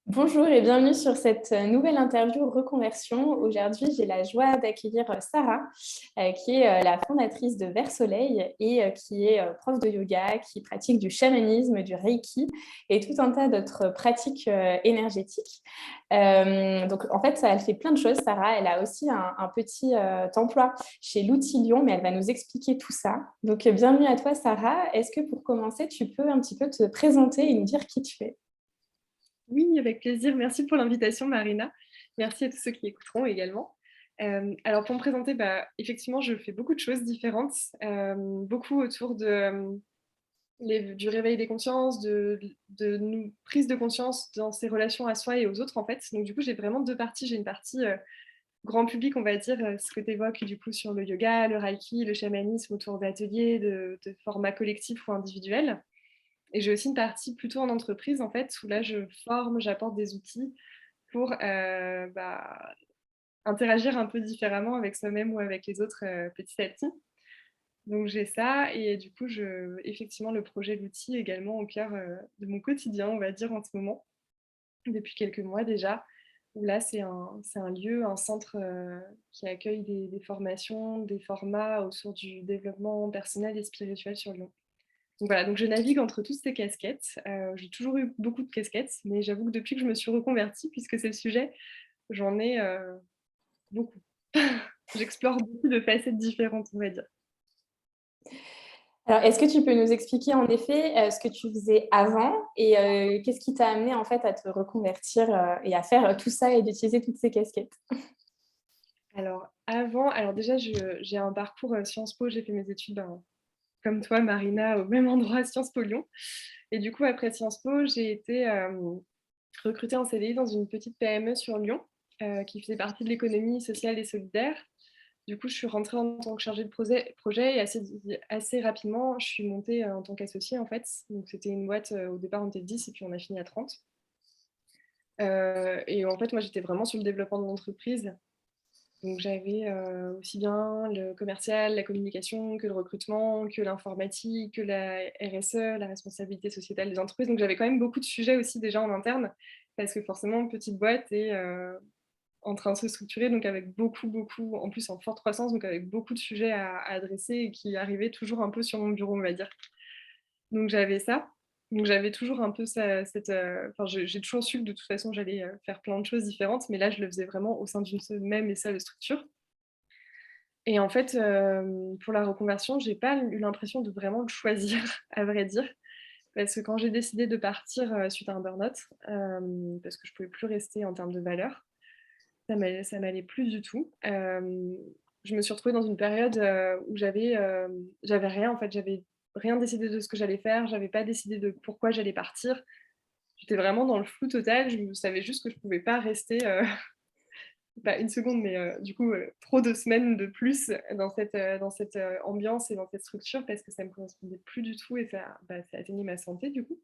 Bonjour et bienvenue sur cette nouvelle interview Reconversion. Aujourd'hui, j'ai la joie d'accueillir Sarah, qui est la fondatrice de Vers Soleil et qui est prof de yoga, qui pratique du chamanisme, du reiki et tout un tas d'autres pratiques énergétiques. Donc, en fait, elle fait plein de choses, Sarah. Elle a aussi un petit emploi chez l'Outil Lyon, mais elle va nous expliquer tout ça. Donc, bienvenue à toi, Sarah. Est-ce que pour commencer, tu peux un petit peu te présenter et nous dire qui tu es? Oui, avec plaisir. Merci pour l'invitation, Marina. Merci à tous ceux qui écouteront également. Alors pour me présenter, effectivement, je fais beaucoup de choses différentes, beaucoup autour de, du réveil des consciences, de prise de conscience dans ses relations à soi et aux autres, en fait. Donc du coup, j'ai vraiment 2 parties. J'ai une partie, grand public, on va dire, ce que tu évoques du coup sur le yoga, le reiki, le chamanisme autour d'ateliers, de formats collectifs ou individuels. Et j'ai aussi une partie plutôt en entreprise, en fait, où là, je forme, j'apporte des outils pour interagir un peu différemment avec soi-même ou avec les autres petit à petit. Donc j'ai ça et du coup, effectivement, le projet d'outils est également au cœur de mon quotidien, on va dire, en ce moment, depuis quelques mois déjà. Où là, c'est un lieu, un centre qui accueille des formations, des formats autour du développement personnel et spirituel sur Lyon. Donc voilà, donc je navigue entre toutes ces casquettes. J'ai toujours eu beaucoup de casquettes, mais j'avoue que depuis que je me suis reconvertie, puisque c'est le sujet, j'en ai, beaucoup. J'explore beaucoup de facettes différentes, on va dire. Alors, est-ce que tu peux nous expliquer en effet ce que tu faisais avant et qu'est-ce qui t'a amené en fait à te reconvertir et à faire tout ça et d'utiliser toutes ces casquettes? Alors déjà j'ai un parcours, Sciences Po, j'ai fait mes études, comme toi Marina, au même endroit, Sciences Po Lyon et du coup après Sciences Po, j'ai été, recrutée en CDI dans une petite PME sur Lyon, qui faisait partie de l'économie sociale et solidaire. Du coup, je suis rentrée en tant que chargée de projet et assez rapidement, je suis montée en tant qu'associée en fait. Donc c'était une boîte, au départ on était 10 et puis on a fini à 30. Et en fait, moi j'étais vraiment sur le développement de l'entreprise. Donc j'avais aussi bien le commercial, la communication, que le recrutement, que l'informatique, que la RSE, la responsabilité sociétale des entreprises. Donc j'avais quand même beaucoup de sujets aussi déjà en interne, parce que forcément, petite boîte et en train de se structurer, donc avec beaucoup, beaucoup, en plus en forte croissance, donc avec beaucoup de sujets à adresser et qui arrivaient toujours un peu sur mon bureau, on va dire. Donc j'avais ça. Donc j'avais toujours un peu enfin, j'ai toujours su que de toute façon j'allais faire plein de choses différentes, mais là je le faisais vraiment au sein d'une seule même et seule structure. Et en fait, pour la reconversion, j'ai pas eu l'impression de vraiment le choisir, à vrai dire. Parce que quand j'ai décidé de partir, suite à un burn-out, parce que je pouvais plus rester en termes de valeurs, ça m'allait plus du tout. Je me suis retrouvée dans une période, où j'avais rien en fait, j'avais rien décidé de ce que j'allais faire, j'avais pas décidé de pourquoi j'allais partir. J'étais vraiment dans le flou total, je savais juste que je pouvais pas rester, pas 1 seconde, mais du coup, trop de semaines de plus dans cette ambiance et dans cette structure parce que ça me correspondait plus du tout et ça atteignait ma santé du coup.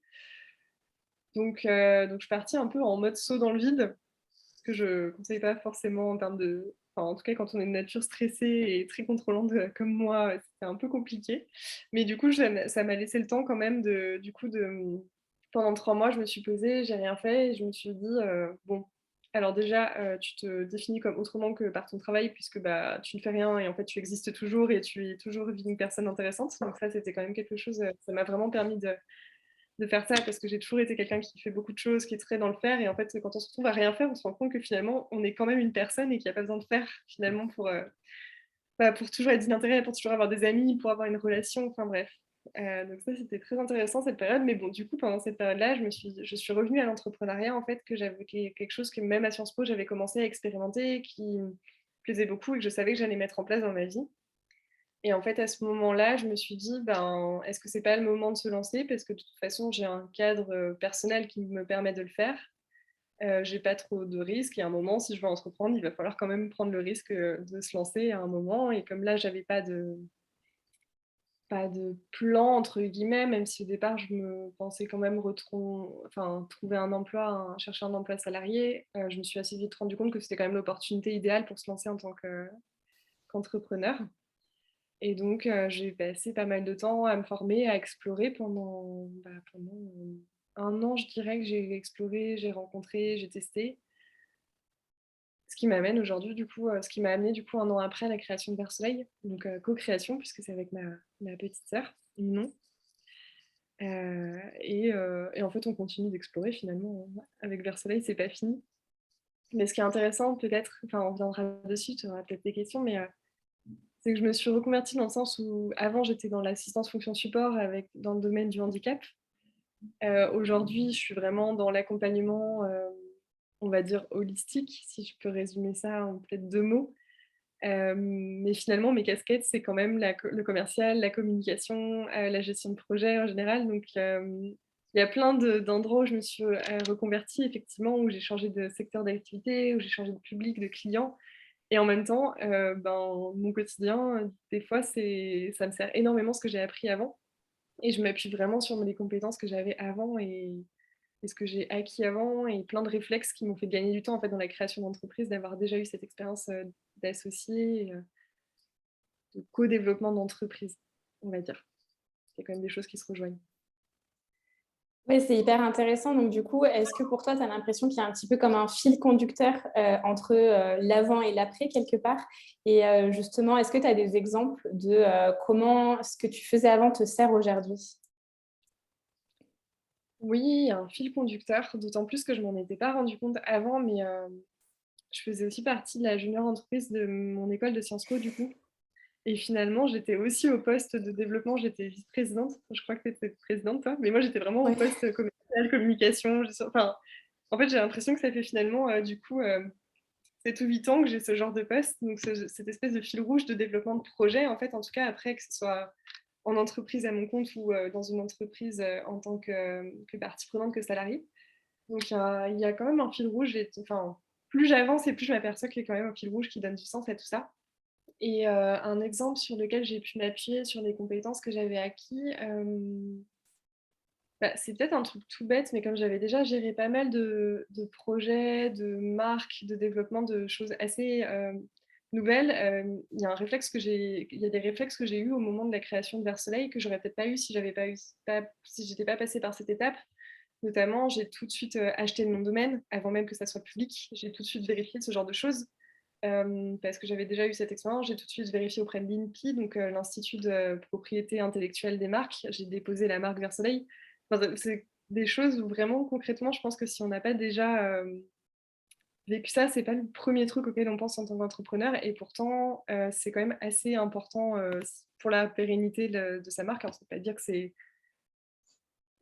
Donc je suis partie un peu en mode saut dans le vide, ce que je conseille pas forcément en termes de enfin, en tout cas, quand on est de nature stressée et très contrôlante, comme moi, c'était un peu compliqué. Mais du coup, ça m'a laissé le temps quand même pendant 3 mois, je me suis posée, j'ai rien fait et je me suis dit, «Bon, alors déjà, tu te définis comme autrement que par ton travail puisque, tu ne fais rien et en fait, tu existes toujours et tu es toujours une personne intéressante». Donc ça, c'était quand même quelque chose, ça m'a vraiment permis de faire ça parce que j'ai toujours été quelqu'un qui fait beaucoup de choses, qui est très dans le faire et en fait, quand on se retrouve à rien faire, on se rend compte que finalement, on est quand même une personne et qu'il y a pas besoin de faire finalement pour toujours être d'intérêt, pour toujours avoir des amis, pour avoir une relation, enfin bref. Donc ça, c'était très intéressant cette période, mais bon, du coup, pendant cette période-là, je suis revenue à l'entrepreneuriat en fait, qui est quelque chose que même à Sciences Po, j'avais commencé à expérimenter, qui me plaisait beaucoup et que je savais que j'allais mettre en place dans ma vie. Et en fait, à ce moment-là, je me suis dit: «Ben, est-ce que c'est pas le moment de se lancer?» parce que de toute façon, j'ai un cadre, personnel qui me permet de le faire. J'ai pas trop de risques et à un moment, si je veux entreprendre, il va falloir quand même prendre le risque, de se lancer à un moment et comme là, j'avais pas de «plan» entre guillemets, même si au départ, je me pensais quand même trouver un emploi, chercher un emploi salarié, je me suis assez vite rendu compte que c'était quand même l'opportunité idéale pour se lancer en tant qu'entrepreneur. Et donc, j'ai passé pas mal de temps à me former, à explorer pendant un an, je dirais que j'ai exploré, j'ai rencontré, j'ai testé. Ce qui m'amène aujourd'hui, du coup, ce qui m'a amené du coup un an après à la création de Versoleil, donc co-création puisque c'est avec ma petite sœur, non. Et en fait, on continue d'explorer finalement, avec Versoleil, c'est pas fini. Mais ce qui est intéressant peut-être, enfin on reviendra dessus, tu auras peut-être des questions, mais c'est que je me suis reconvertie dans le sens où avant j'étais dans l'assistance fonction support dans le domaine du handicap. Aujourd'hui, je suis vraiment dans l'accompagnement, on va dire holistique, si je peux résumer ça en peut-être 2 mots. Mais finalement, mes casquettes, c'est quand même le commercial, la communication, la gestion de projet en général. Donc, il y a plein d'endroits où je me suis reconvertie, effectivement, où j'ai changé de secteur d'activité, où j'ai changé de public, de clients. Et en même temps, mon quotidien, des fois, ça me sert énormément ce que j'ai appris avant. Et je m'appuie vraiment sur les compétences que j'avais avant et ce que j'ai acquis avant et plein de réflexes qui m'ont fait gagner du temps en fait, dans la création d'entreprise, d'avoir déjà eu cette expérience d'associé, de co-développement d'entreprise, on va dire. Il y a quand même des choses qui se rejoignent. Oui, c'est hyper intéressant. Donc, du coup, est-ce que pour toi, tu as l'impression qu'il y a un petit peu comme un fil conducteur entre l'avant et l'après, quelque part? Et justement, est-ce que tu as des exemples de comment ce que tu faisais avant te sert aujourd'hui? Oui, il y a un fil conducteur, d'autant plus que je m'en étais pas rendu compte avant, mais je faisais aussi partie de la junior entreprise de mon école de Sciences Po, du coup. Et finalement, j'étais aussi au poste de développement, j'étais vice-présidente. Je crois que tu étais présidente, toi, mais moi, j'étais vraiment au Oui. poste commercial, communication. Enfin, en fait, j'ai l'impression que ça fait finalement, du coup, 7 ou 8 ans que j'ai ce genre de poste. Donc, cette espèce de fil rouge de développement de projet, en fait, en tout cas, après, que ce soit en entreprise à mon compte ou dans une entreprise en tant que partie prenante, que salarié. Donc, il y a quand même un fil rouge. Enfin, plus j'avance et plus je m'aperçois qu'il y a quand même un fil rouge qui donne du sens à tout ça. Et un exemple sur lequel j'ai pu m'appuyer sur les compétences que j'avais acquis, c'est peut-être un truc tout bête, mais comme j'avais déjà géré pas mal de projets, de marques, de développement de choses assez nouvelles, il y a des réflexes que j'ai eus au moment de la création de Versoleil que j'aurais peut-être pas eu si si j'étais pas passée par cette étape. Notamment, j'ai tout de suite acheté le nom de domaine avant même que ça soit public. J'ai tout de suite vérifié ce genre de choses. Parce que j'avais déjà eu cette expérience, j'ai tout de suite vérifié auprès de l'INPI, donc l'Institut de propriété intellectuelle des marques. J'ai déposé la marque Versoleil. Enfin, c'est des choses où vraiment, concrètement, je pense que si on n'a pas déjà vécu ça, c'est pas le premier truc auquel on pense en tant qu'entrepreneur. Et pourtant, c'est quand même assez important pour la pérennité de sa marque. Alors, ça ne veut pas dire que c'est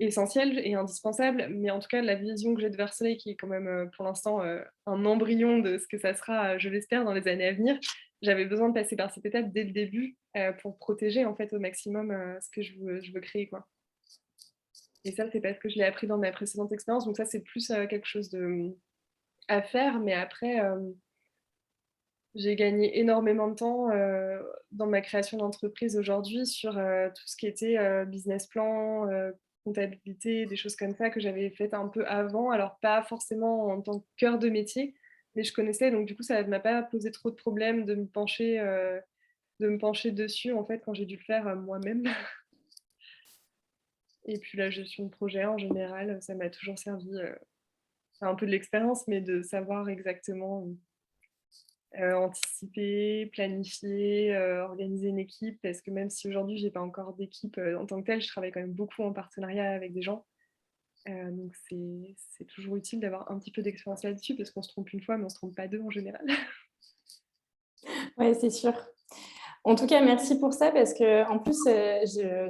essentiel et indispensable, mais en tout cas, la vision que j'ai de Versoleil, qui est quand même pour l'instant un embryon de ce que ça sera, je l'espère, dans les années à venir, j'avais besoin de passer par cette étape dès le début pour protéger en fait au maximum ce que je veux créer, quoi. Et ça, c'est parce que je l'ai appris dans ma précédente expérience, donc ça, c'est plus quelque chose à faire, mais après, j'ai gagné énormément de temps dans ma création d'entreprise aujourd'hui sur tout ce qui était business plan, comptabilité, des choses comme ça que j'avais faites un peu avant. Alors, pas forcément en tant que cœur de métier, mais je connaissais. Donc, du coup, ça ne m'a pas posé trop de problèmes de me pencher dessus, en fait, quand j'ai dû le faire moi-même. Et puis, la gestion de projet, en général, ça m'a toujours servi. C'est un peu de l'expérience, mais de savoir exactement anticiper, planifier, organiser une équipe parce que même si aujourd'hui j'ai pas encore d'équipe, en tant que telle, je travaille quand même beaucoup en partenariat avec des gens. Donc c'est toujours utile d'avoir un petit peu d'expérience là-dessus parce qu'on se trompe une fois, mais on se trompe pas deux en général. Oui, c'est sûr. En tout cas, merci pour ça parce que en plus,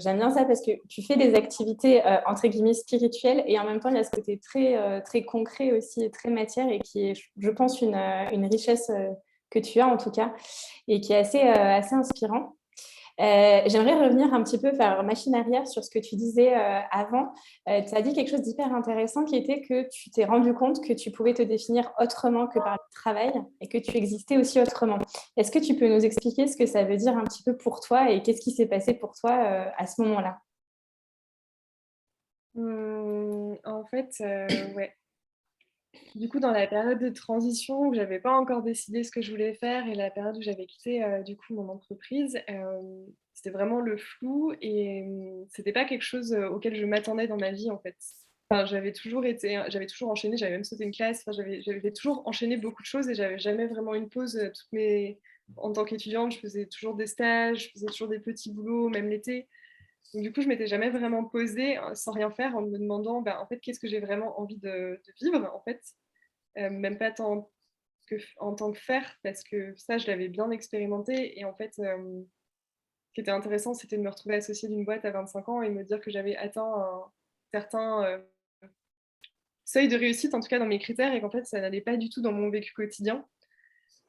j'aime bien ça parce que tu fais des activités entre guillemets spirituelles et en même temps, il y a ce côté très concret aussi, très matière et qui est, je pense, une richesse que tu as en tout cas et qui est assez inspirant. J'aimerais revenir un petit peu, faire machine arrière sur ce que tu disais avant. Tu as dit quelque chose d'hyper intéressant qui était que tu t'es rendu compte que tu pouvais te définir autrement que par le travail et que tu existais aussi autrement. Est-ce que tu peux nous expliquer ce que ça veut dire un petit peu pour toi et qu'est-ce qui s'est passé pour toi à ce moment-là? En fait, ouais. Du coup, dans la période de transition où j'avais pas encore décidé ce que je voulais faire et la période où j'avais quitté du coup mon entreprise, c'était vraiment le flou et c'était pas quelque chose auquel je m'attendais dans ma vie en fait. Enfin, j'avais toujours enchaîné, j'avais même sauté une classe, enfin, j'avais toujours enchaîné beaucoup de choses et j'avais jamais vraiment une pause. En tant qu'étudiante, je faisais toujours des stages, je faisais toujours des petits boulots, même l'été. Donc, du coup, je m'étais jamais vraiment posée sans rien faire en me demandant, en fait, qu'est-ce que j'ai vraiment envie de vivre, en fait. Même pas en tant que faire, parce que ça, je l'avais bien expérimenté. Et en fait, ce qui était intéressant, c'était de me retrouver associée d'une boîte à 25 ans et me dire que j'avais atteint un certain seuil de réussite, en tout cas dans mes critères, et qu'en fait, ça n'allait pas du tout dans mon vécu quotidien.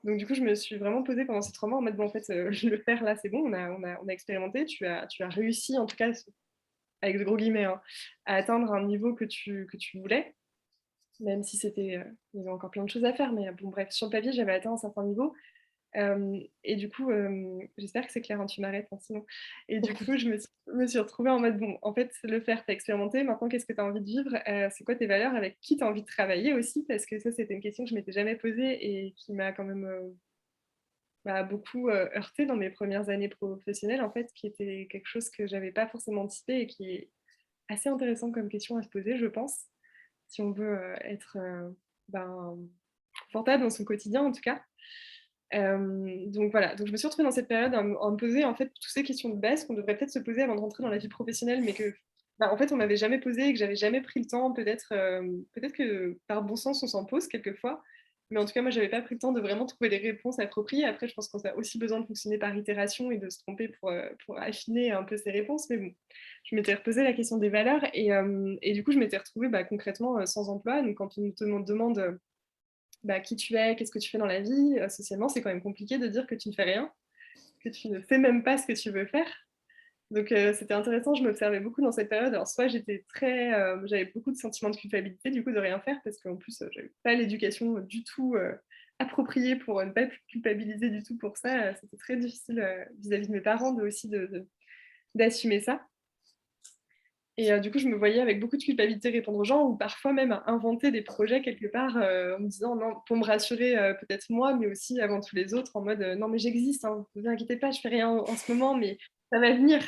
Donc, du coup, je me suis vraiment posée pendant ces 3 mois en mode, bon, en fait, le faire là, c'est bon, on a expérimenté, tu as réussi, en tout cas, avec de gros guillemets, hein, à atteindre un niveau que tu voulais, même si il y avait encore plein de choses à faire, mais bon, bref, sur le papier, j'avais atteint un certain niveau. Et du coup, j'espère que c'est clair, hein, tu m'arrêtes, hein, sinon. Et du coup, me suis retrouvée en mode, bon, en fait, le faire, t'as expérimenté, maintenant, qu'est-ce que tu as envie de vivre? C'est quoi tes valeurs? Avec qui tu as envie de travailler aussi? Parce que ça, c'était une question que je m'étais jamais posée et qui m'a quand même beaucoup heurtée dans mes premières années professionnelles, en fait, qui était quelque chose que j'avais pas forcément anticipé et qui est assez intéressant comme question à se poser, je pense, si on veut être confortable dans son quotidien, en tout cas. Donc voilà, donc je me suis retrouvée dans cette période à me poser en fait toutes ces questions de base qu'on devrait peut-être se poser avant de rentrer dans la vie professionnelle, mais que en fait on m'avait jamais posé et que j'avais jamais pris le temps. Peut-être que par bon sens on s'en pose quelquefois, mais en tout cas moi j'avais pas pris le temps de vraiment trouver les réponses appropriées. Après je pense qu'on a aussi besoin de fonctionner par itération et de se tromper pour affiner un peu ces réponses, mais bon, je m'étais reposé la question des valeurs et du coup je m'étais retrouvée concrètement sans emploi. Donc quand on te demande qui tu es, qu'est-ce que tu fais dans la vie, socialement, c'est quand même compliqué de dire que tu ne fais rien, que tu ne sais même pas ce que tu veux faire. Donc c'était intéressant, je m'observais beaucoup dans cette période. Alors soit j'avais beaucoup de sentiments de culpabilité du coup de rien faire parce qu'en plus j'avais pas l'éducation du tout appropriée pour ne pas culpabiliser du tout pour ça. C'était très difficile vis-à-vis de mes parents d'assumer ça. Et du coup, je me voyais avec beaucoup de culpabilité répondre aux gens ou parfois même à inventer des projets quelque part en me disant non, pour me rassurer peut-être moi, mais aussi avant tous les autres en mode non, mais j'existe, hein, ne vous inquiétez pas, je fais rien en ce moment, mais ça va venir.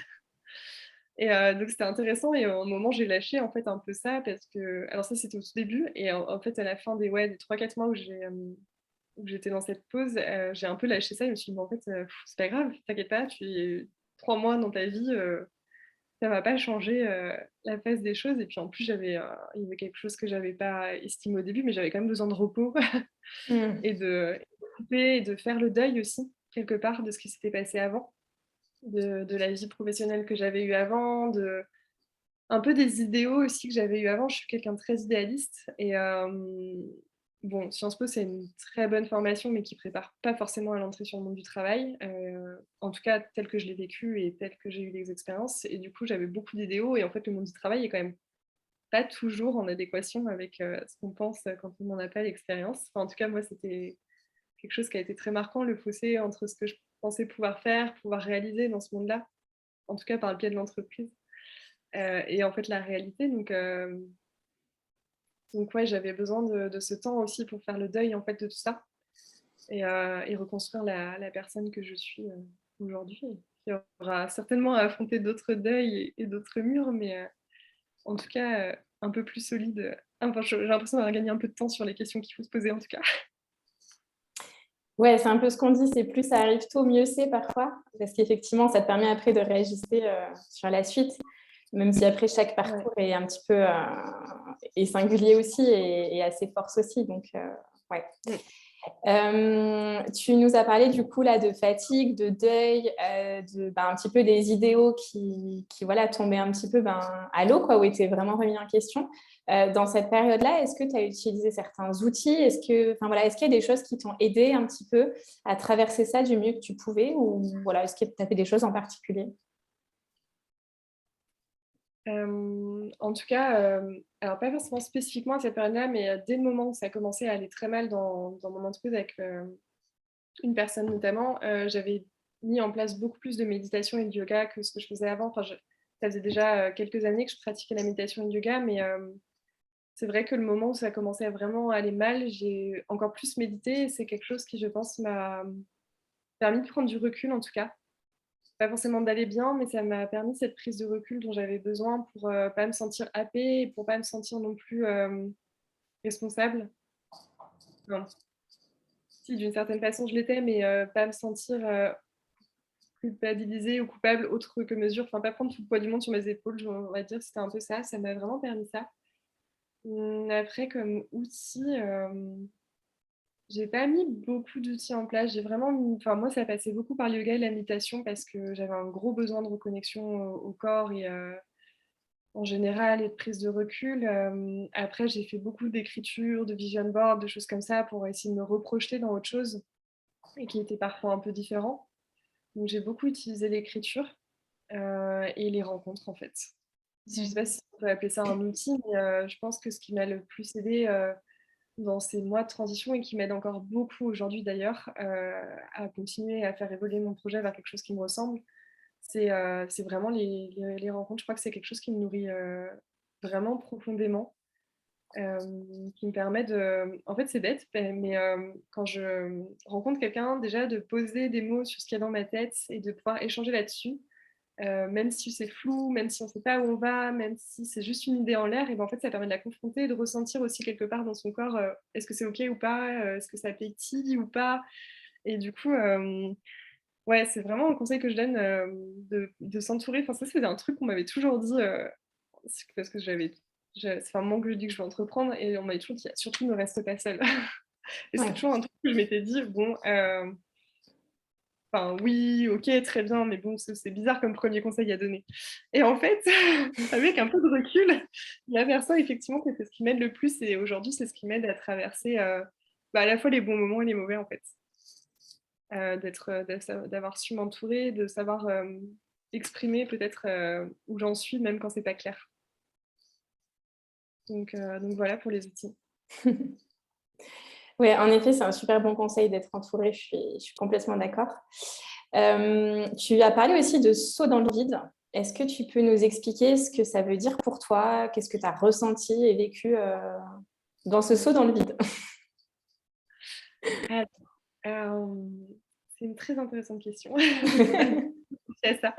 Et donc c'était intéressant et à un moment j'ai lâché en fait un peu ça parce que, alors ça c'était au tout début et en fait à la fin des 3-4 mois où j'étais dans cette pause, j'ai un peu lâché ça et je me suis dit bon, en fait c'est pas grave, t'inquiète pas, tu es 3 mois dans ta vie. Ça va pas changer la face des choses. Et puis en plus, il y avait quelque chose que j'avais pas estimé au début, mais j'avais quand même besoin de repos Mm. et de couper et de faire le deuil aussi, quelque part, de ce qui s'était passé avant, de la vie professionnelle que j'avais eue avant, un peu des idéaux aussi que j'avais eu avant. Je suis quelqu'un de très idéaliste et bon, Sciences Po, c'est une très bonne formation, mais qui prépare pas forcément à l'entrée sur le monde du travail, en tout cas tel que je l'ai vécu et tel que j'ai eu les expériences. Et du coup, j'avais beaucoup d'idéaux et en fait, le monde du travail est quand même pas toujours en adéquation avec ce qu'on pense quand on n'en a pas l'expérience. Enfin, en tout cas, moi, c'était quelque chose qui a été très marquant, le fossé entre ce que je pensais pouvoir faire, pouvoir réaliser dans ce monde-là, en tout cas par le biais de l'entreprise. Et en fait, la réalité, donc ouais, j'avais besoin de ce temps aussi pour faire le deuil en fait de tout ça et reconstruire la personne que je suis aujourd'hui. Qui aura certainement à affronter d'autres deuils et d'autres murs, mais en tout cas un peu plus solide. Enfin, j'ai l'impression d'avoir gagné un peu de temps sur les questions qu'il faut se poser en tout cas. Ouais, c'est un peu ce qu'on dit, c'est plus ça arrive tôt, mieux c'est parfois, parce qu'effectivement, ça te permet après de réajuster sur la suite, même si après chaque Ouais. parcours est un petit peu est singulier aussi et à ses forces aussi. Donc, ouais. Mm. Tu nous as parlé du coup là de fatigue, de deuil, un petit peu des idéaux qui voilà, tombaient un petit peu à l'eau, quoi, où étaient vraiment remis en question. Dans cette période-là, est-ce que tu as utilisé certains outils? Est-ce qu'il y a des choses qui t'ont aidé un petit peu à traverser ça du mieux que tu pouvais? Ou voilà, est-ce que tu as fait des choses en particulier? En tout cas, alors pas forcément spécifiquement à cette période-là, mais dès le moment où ça a commencé à aller très mal dans mon entreprise avec une personne notamment, j'avais mis en place beaucoup plus de méditation et de yoga que ce que je faisais avant. Ça faisait déjà quelques années que je pratiquais la méditation et le yoga, mais c'est vrai que le moment où ça a commencé à vraiment aller mal, j'ai encore plus médité et c'est quelque chose qui, je pense, m'a permis de prendre du recul en tout cas pas forcément d'aller bien, mais ça m'a permis cette prise de recul dont j'avais besoin pour, pas me sentir happée et pour pas me sentir non plus, responsable. Enfin, si d'une certaine façon je l'étais, mais, pas me sentir, culpabilisée ou coupable autre que mesure, enfin pas prendre tout le poids du monde sur mes épaules, on va dire, c'était un peu ça, ça m'a vraiment permis ça. Après comme outil, j'ai pas mis beaucoup d'outils en place. J'ai vraiment mis enfin moi ça passait beaucoup par le yoga et la méditation parce que j'avais un gros besoin de reconnexion au corps et en général et de prise de recul. Après j'ai fait beaucoup d'écriture, de vision board, de choses comme ça pour essayer de me reprojeter dans autre chose et qui était parfois un peu différent. Donc j'ai beaucoup utilisé l'écriture, et les rencontres en fait. Je sais pas Mmh. si on peut appeler ça un outil, mais je pense que ce qui m'a le plus aidée, dans ces mois de transition et qui m'aide encore beaucoup aujourd'hui d'ailleurs, à continuer à faire évoluer mon projet vers quelque chose qui me ressemble, c'est vraiment les rencontres. Je crois que c'est quelque chose qui me nourrit, vraiment profondément, qui me permet de en fait, c'est bête, mais quand je rencontre quelqu'un, déjà de poser des mots sur ce qu'il y a dans ma tête et de pouvoir échanger là-dessus, même si c'est flou, même si on ne sait pas où on va, même si c'est juste une idée en l'air, et ben, en fait, ça permet de la confronter et de ressentir aussi quelque part dans son corps, est-ce que c'est OK ou pas? Est-ce que ça pétille ou pas? Et du coup, ouais, c'est vraiment un conseil que je donne, de s'entourer. Enfin, ça, c'est un truc qu'on m'avait toujours dit, c'est parce que c'est un moment que je dis que je veux entreprendre et on m'avait toujours dit: «Surtout ne reste pas seule». Et c'est Ouais. toujours un truc que je m'étais dit: «Bon, enfin, oui, OK, très bien, mais bon, c'est bizarre comme premier conseil à donner». Et en fait, avec un peu de recul, il y a ça effectivement que c'est ce qui m'aide le plus et aujourd'hui, c'est ce qui m'aide à traverser, bah, à la fois les bons moments et les mauvais, en fait. D'avoir su m'entourer, de savoir, exprimer peut-être, où j'en suis, même quand c'est pas clair. Donc voilà pour les outils. Ouais, en effet, c'est un super bon conseil d'être entouré, je suis complètement d'accord. Tu as parlé aussi de saut dans le vide. Est-ce que tu peux nous expliquer ce que ça veut dire pour toi? Qu'est-ce que tu as ressenti et vécu, dans ce saut dans le vide? Alors, c'est une très intéressante question. J'ai pas réfléchi à ça.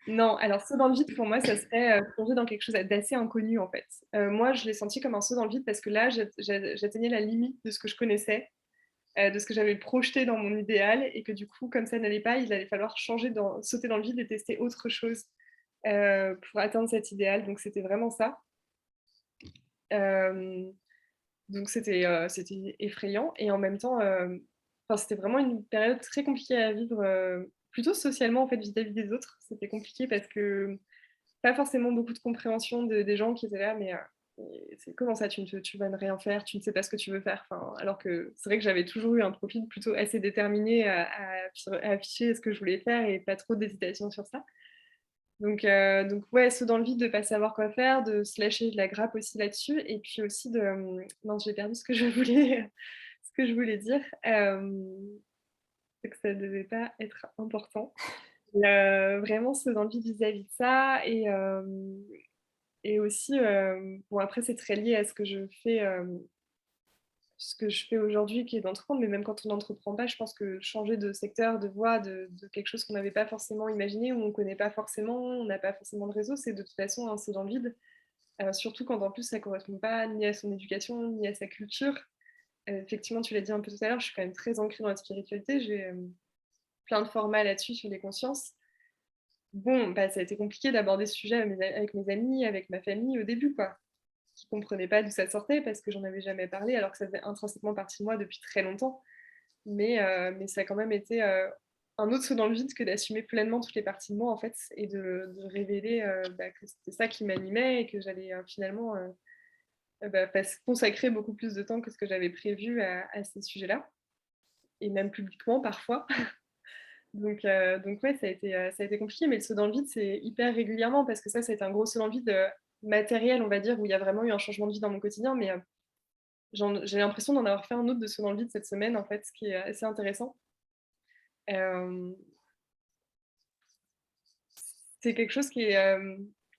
Non, alors saut dans le vide pour moi, ça serait, plonger dans quelque chose d'assez inconnu, en fait. Moi, je l'ai senti comme un saut dans le vide parce que là, j'atteignais la limite de ce que je connaissais, de ce que j'avais projeté dans mon idéal et que du coup, comme ça n'allait pas, il allait falloir sauter dans le vide et tester autre chose, pour atteindre cet idéal. Donc c'était vraiment ça. Hem, donc c'était effrayant et en même temps, enfin, c'était vraiment une période très compliquée à vivre, plutôt socialement, en fait, vis-à-vis des autres. C'était compliqué parce que pas forcément beaucoup de compréhension des gens qui étaient là, mais c'est comment ça tu vas ne rien faire, tu ne sais pas ce que tu veux faire? Enfin, alors que c'est vrai que j'avais toujours eu un profil plutôt assez déterminé à afficher ce que je voulais faire et pas trop d'hésitation sur ça. Donc ouais, saut dans le vide, de pas savoir quoi faire, de se lâcher de la grappe aussi là-dessus et puis aussi de, mince, j'ai perdu ce que je voulais ce que je voulais dire, c'est que ça devait pas être important. Vraiment saut dans le vide vis-à-vis de ça et aussi, bon après c'est très lié à ce que je fais aujourd'hui qui est d'entreprendre, mais même quand on n'entreprend pas, je pense que changer de secteur, de voie, de quelque chose qu'on n'avait pas forcément imaginé, où on ne connaît pas forcément, on n'a pas forcément de réseau, c'est de toute façon un saut dans le vide, surtout quand en plus ça ne correspond pas ni à son éducation, ni à sa culture. Effectivement, tu l'as dit un peu tout à l'heure, je suis quand même très ancrée dans la spiritualité, j'ai, plein de formats là-dessus sur les consciences. Bon, bah, ça a été compliqué d'aborder ce sujet avec mes amis, avec ma famille au début, quoi. Qui comprenaient pas d'où ça sortait parce que j'en avais jamais parlé alors que ça faisait intrinsèquement partie de moi depuis très longtemps. Mais ça a quand même été, un autre saut dans le vide que d'assumer pleinement toutes les parties de moi, en fait et de révéler, bah, que c'était ça qui m'animait et que j'allais, finalement, bah, consacrer beaucoup plus de temps que ce que j'avais prévu à ces sujets-là et même publiquement parfois. Donc ouais, ça a été compliqué, mais le saut dans le vide, c'est hyper régulièrement parce que ça a été un gros saut dans le vide, matériel, on va dire, où il y a vraiment eu un changement de vie dans mon quotidien, mais j'ai l'impression d'en avoir fait un autre de saut dans le vide cette semaine, en fait, ce qui est assez intéressant. Hem, c'est quelque chose qui a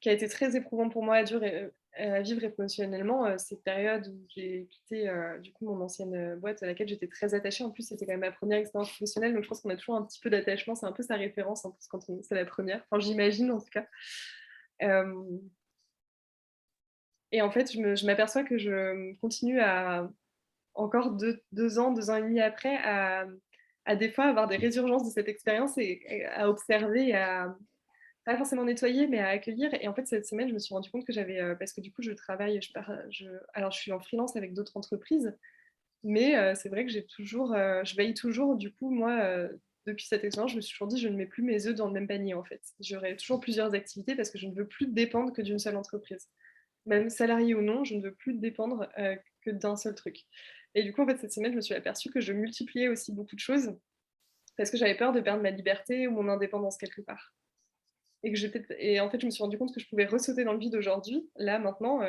été très éprouvant pour moi, dur et à vivre émotionnellement cette période où j'ai quitté du coup mon ancienne boîte à laquelle j'étais très attachée. En plus, c'était quand même ma première expérience professionnelle, donc je pense qu'on a toujours un petit peu d'attachement. C'est un peu sa référence en plus quand c'est la première. Enfin, j'imagine en tout cas. Euh, et en fait, je m'aperçois que je continue à encore 2 ans, 2 ans et demi après, à des fois avoir des résurgences de cette expérience et à observer et à pas forcément nettoyer, mais à accueillir. Et en fait, cette semaine, je me suis rendu compte que j'avais, parce que du coup, je travaille, alors je suis en freelance avec d'autres entreprises, mais c'est vrai que je veille toujours, du coup, moi, depuis cette expérience, je me suis toujours dit, je ne mets plus mes œufs dans le même panier, en fait. J'aurai toujours plusieurs activités parce que je ne veux plus dépendre que d'une seule entreprise. Même salarié ou non, je ne veux plus dépendre que d'un seul truc. Et du coup, en fait, cette semaine, je me suis aperçue que je multipliais aussi beaucoup de choses parce que j'avais peur de perdre ma liberté ou mon indépendance quelque part. Et en fait, je me suis rendu compte que je pouvais ressauter dans le vide aujourd'hui. Là, maintenant,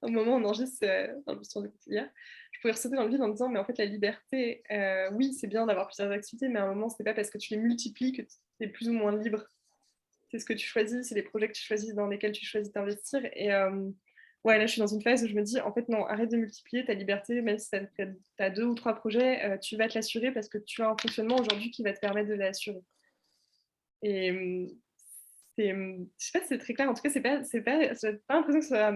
au moment où on enregistre, je me suis rendu compte hier, je pouvais ressauter dans le vide en me disant, mais en fait, la liberté, oui, c'est bien d'avoir plusieurs activités, mais à un moment, c'est pas parce que tu les multiplies que tu es plus ou moins libre. C'est ce que tu choisis, c'est les projets que tu choisis, dans lesquels tu choisis d'investir. Et ouais, là, je suis dans une phase où je me dis, en fait, non, arrête de multiplier ta liberté, même si tu as 2 ou 3 projets, tu vas te l'assurer parce que tu as un fonctionnement aujourd'hui qui va te permettre de l'assurer. Et je sais pas si c'est très clair, en tout cas, j'ai pas l'impression que ce soit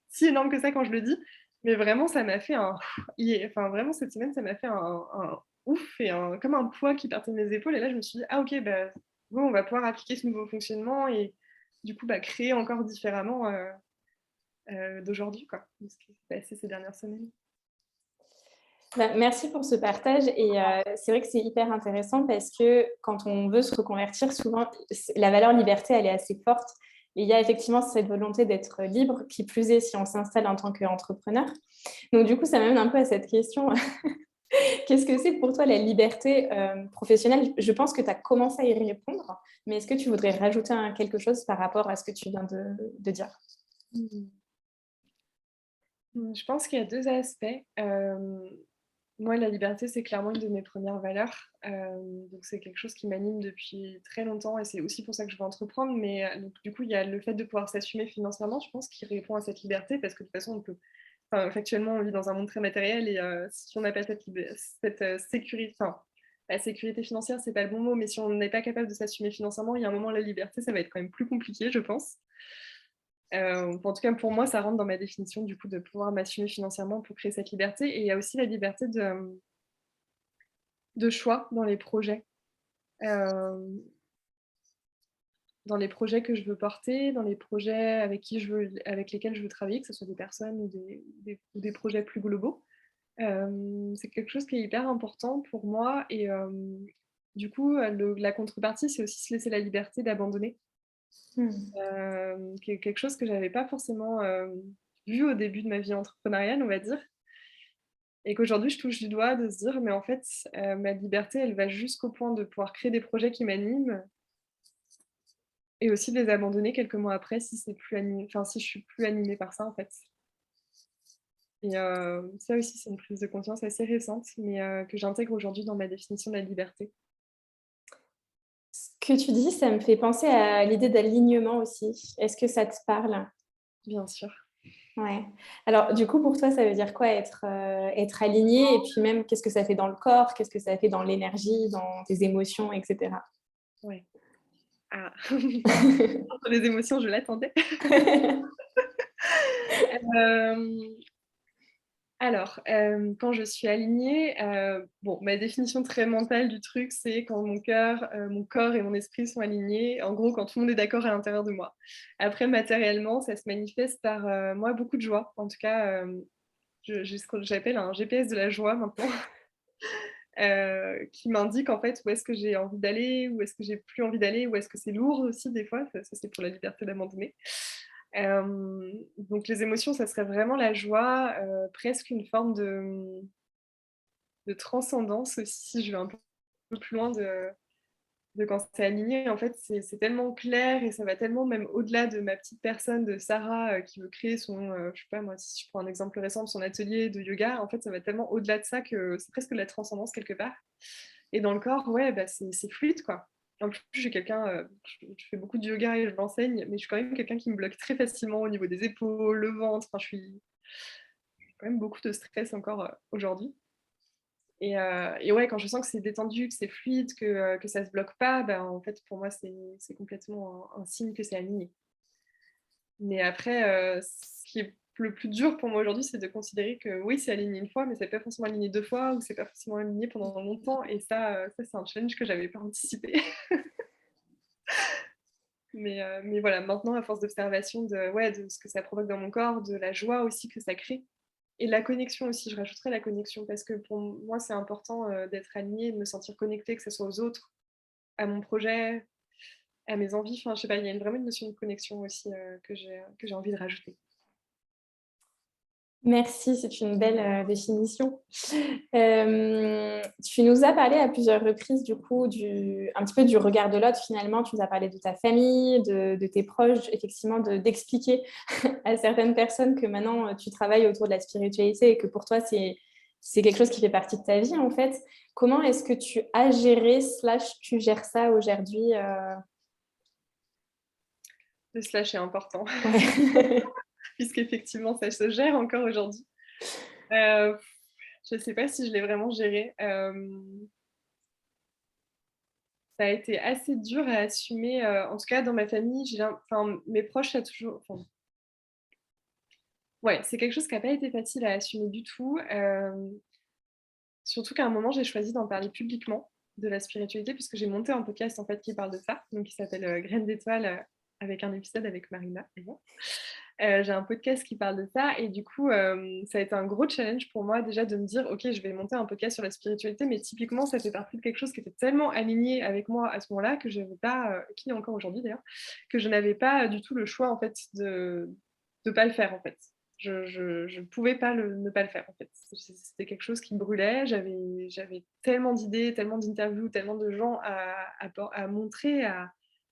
si énorme que ça quand je le dis, mais vraiment, ça m'a fait enfin, vraiment, cette semaine, ça m'a fait un ouf et comme un poids qui partait de mes épaules. Et là, je me suis dit, ah, ok, bah, bon, on va pouvoir appliquer ce nouveau fonctionnement et du coup, bah, créer encore différemment d'aujourd'hui, quoi, de ce qui s'est passé ces dernières semaines. Bah, merci pour ce partage et c'est vrai que c'est hyper intéressant parce que quand on veut se reconvertir, souvent, la valeur liberté, elle est assez forte. Et il y a effectivement cette volonté d'être libre, qui plus est si on s'installe en tant qu'entrepreneur. Donc du coup, ça m'amène un peu à cette question. Qu'est-ce que c'est pour toi la liberté professionnelle? Je pense que tu as commencé à y répondre, mais est-ce que tu voudrais rajouter quelque chose par rapport à ce que tu viens de dire? Je pense qu'il y a 2 aspects. Moi, la liberté, c'est clairement une de mes premières valeurs. Donc c'est quelque chose qui m'anime depuis très longtemps et c'est aussi pour ça que je veux entreprendre. Mais donc du coup, il y a le fait de pouvoir s'assumer financièrement, je pense, qui répond à cette liberté parce que de toute façon, factuellement, on vit dans un monde très matériel et si on n'a pas cette sécurité, enfin, la sécurité financière, c'est pas le bon mot, mais si on n'est pas capable de s'assumer financièrement, il y a un moment, la liberté, ça va être quand même plus compliqué, je pense. En tout cas, pour moi, ça rentre dans ma définition du coup de pouvoir m'assumer financièrement pour créer cette liberté. Et il y a aussi la liberté de choix euh, dans les projets que je veux porter, dans les projets avec lesquels je veux travailler, que ce soit des personnes ou des projets plus globaux. C'est quelque chose qui est hyper important pour moi. Et du coup, la contrepartie, c'est aussi se laisser la liberté d'abandonner. Quelque chose que j'avais pas forcément vu au début de ma vie entrepreneuriale, on va dire. Et qu'aujourd'hui, je touche du doigt de se dire, mais en fait, ma liberté, elle va jusqu'au point de pouvoir créer des projets qui m'animent et aussi de les abandonner quelques mois après si c'est plus enfin, si je suis plus animée par ça, en fait. Et ça aussi, c'est une prise de conscience assez récente, mais que j'intègre aujourd'hui dans ma définition de la liberté. Ce que tu dis, ça me fait penser à l'idée d'alignement aussi. Est-ce que ça te parle? Bien sûr. Ouais. Alors, du coup, pour toi, ça veut dire quoi être aligné? Et puis même, qu'est-ce que ça fait dans le corps? Qu'est-ce que ça fait dans l'énergie, dans tes émotions, etc. Ouais. Ah, entre les émotions, je l'attendais. Euh, Alors, quand je suis alignée, bon, ma définition très mentale du truc, c'est quand mon corps et mon esprit sont alignés. En gros, quand tout le monde est d'accord à l'intérieur de moi. Après, matériellement, ça se manifeste par, moi, beaucoup de joie. En tout cas, j'ai ce que j'appelle un GPS de la joie maintenant, qui m'indique en fait où est-ce que j'ai envie d'aller, où est-ce que j'ai plus envie d'aller, où est-ce que c'est lourd aussi des fois. Ça, c'est pour la liberté d'abandonner. Donc les émotions, ça serait vraiment la joie, presque une forme de transcendance aussi, si je vais un peu plus loin de quand c'est aligné. En fait, c'est tellement clair et ça va tellement même au-delà de ma petite personne, de Sarah, qui veut créer je sais pas moi, si je prends un exemple récent de son atelier de yoga, en fait, ça va tellement au-delà de ça que c'est presque de la transcendance quelque part. Et dans le corps, ouais, bah, c'est fluide, quoi. En plus, je suis quelqu'un, je fais beaucoup de yoga et je l'enseigne, mais je suis quand même quelqu'un qui me bloque très facilement au niveau des épaules, le ventre. Enfin, j'ai quand même beaucoup de stress encore aujourd'hui. Et ouais, quand je sens que c'est détendu, que c'est fluide, que ça se bloque pas, ben, en fait, pour moi, c'est complètement un signe que c'est aligné. Mais après, ce qui est le plus dur pour moi aujourd'hui, c'est de considérer que oui, c'est aligné une fois, mais c'est pas forcément aligné 2 fois ou c'est pas forcément aligné pendant longtemps. Et ça c'est un challenge que j'avais pas anticipé. Mais voilà, maintenant, à force d'observation de ce que ça provoque dans mon corps, de la joie aussi que ça crée et de la connexion aussi, je rajouterais la connexion parce que pour moi, c'est important, d'être alignée, de me sentir connectée, que ce soit aux autres, à mon projet, à mes envies. Enfin, je sais pas, il y a vraiment une notion de connexion aussi, que j'ai envie de rajouter. Merci, c'est une belle définition. Tu nous as parlé à plusieurs reprises du coup un petit peu du regard de l'autre finalement. Tu nous as parlé de ta famille, de tes proches, effectivement d'expliquer à certaines personnes que maintenant tu travailles autour de la spiritualité et que pour toi c'est quelque chose qui fait partie de ta vie en fait. Comment est-ce que tu as géré / tu gères ça aujourd'hui Le slash est important Ouais. puisqu'effectivement, ça se gère encore aujourd'hui. Je ne sais pas si je l'ai vraiment géré. Ça a été assez dur à assumer, en tout cas dans ma famille, enfin, mes proches, ça a toujours enfin, ouais, c'est quelque chose qui a pas été facile à assumer du tout, surtout qu'à un moment, j'ai choisi d'en parler publiquement, de la spiritualité, puisque j'ai monté un podcast, en fait, qui parle de ça, donc qui s'appelle, Graines d'étoiles, avec un épisode avec Marina et moi. J'ai un podcast qui parle de ça et du coup, ça a été un gros challenge pour moi déjà de me dire: «OK, je vais monter un podcast sur la spiritualité», mais typiquement, ça fait partie de quelque chose qui était tellement aligné avec moi à ce moment-là que je n'avais pas, qui est encore aujourd'hui d'ailleurs, que je n'avais pas du tout le choix en fait de pas le faire en fait. Je pouvais pas ne pas le faire en fait. C'était quelque chose qui me brûlait, j'avais tellement d'idées, tellement d'interviews, tellement de gens à montrer,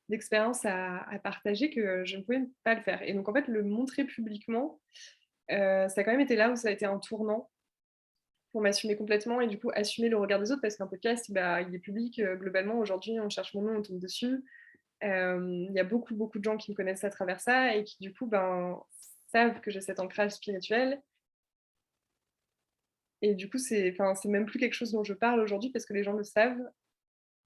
d'expériences à partager que je ne pouvais pas le faire et donc en fait, le montrer publiquement, ça a quand même été là où ça a été un tournant pour m'assumer complètement et du coup assumer le regard des autres parce qu'un podcast, bah, il est public, globalement aujourd'hui on cherche mon nom, on tombe dessus. Il y a beaucoup, beaucoup de gens qui me connaissent à travers ça et qui du coup, ben, savent que j'ai cet ancrage spirituel et du coup c'est même plus quelque chose dont je parle aujourd'hui parce que les gens le savent.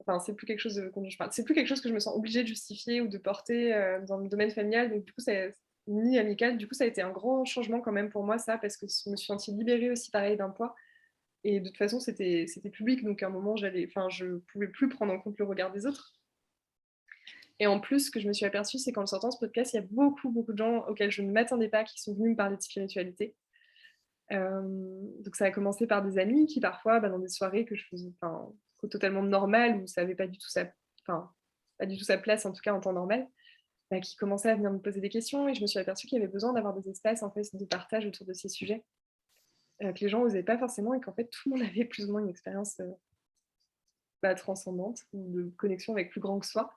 Enfin, c'est plus quelque chose, dont je parle. C'est plus quelque chose que je me sens obligée de justifier ou de porter, dans le domaine familial, donc du coup, c'est ni amical. Du coup, ça a été un grand changement quand même pour moi ça, parce que je me suis sentie libérée aussi pareil d'un poids et de toute façon, c'était public, donc à un moment, je pouvais plus prendre en compte le regard des autres et en plus, ce que je me suis aperçue, c'est qu'en sortant ce podcast, il y a beaucoup, beaucoup de gens auxquels je ne m'attendais pas qui sont venus me parler de spiritualité. Donc ça a commencé par des amis qui parfois, bah, dans des soirées que je faisais enfin, totalement normales où ça avait pas du tout enfin, pas du tout sa place, en tout cas en temps normal, bah, qui commençaient à venir me poser des questions et je me suis aperçue qu'il y avait besoin d'avoir des espaces en fait de partage autour de ces sujets, que les gens n'osaient pas forcément et qu'en fait tout le monde avait plus ou moins une expérience, bah, transcendante ou de connexion avec plus grand que soi.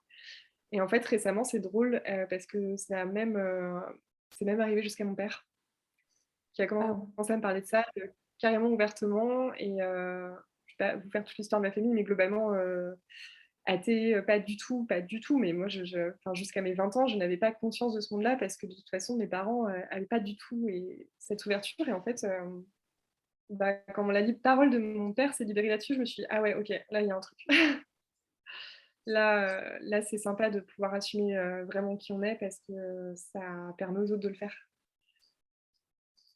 Et en fait récemment c'est drôle, parce que c'est même arrivé jusqu'à mon père qui a Waouh. commencé à me parler de ça, carrément ouvertement et je vais pas vous faire toute l'histoire de ma famille, mais globalement, athée, pas du tout, mais moi enfin jusqu'à mes 20 ans, je n'avais pas conscience de ce monde-là parce que de toute façon mes parents, avaient pas du tout cette ouverture et en fait, bah, quand la parole de mon père s'est libérée là-dessus, je me suis dit: «Ah ouais, OK, là il y a un truc». Là, c'est sympa de pouvoir assumer, vraiment qui on est parce que ça permet aux autres de le faire.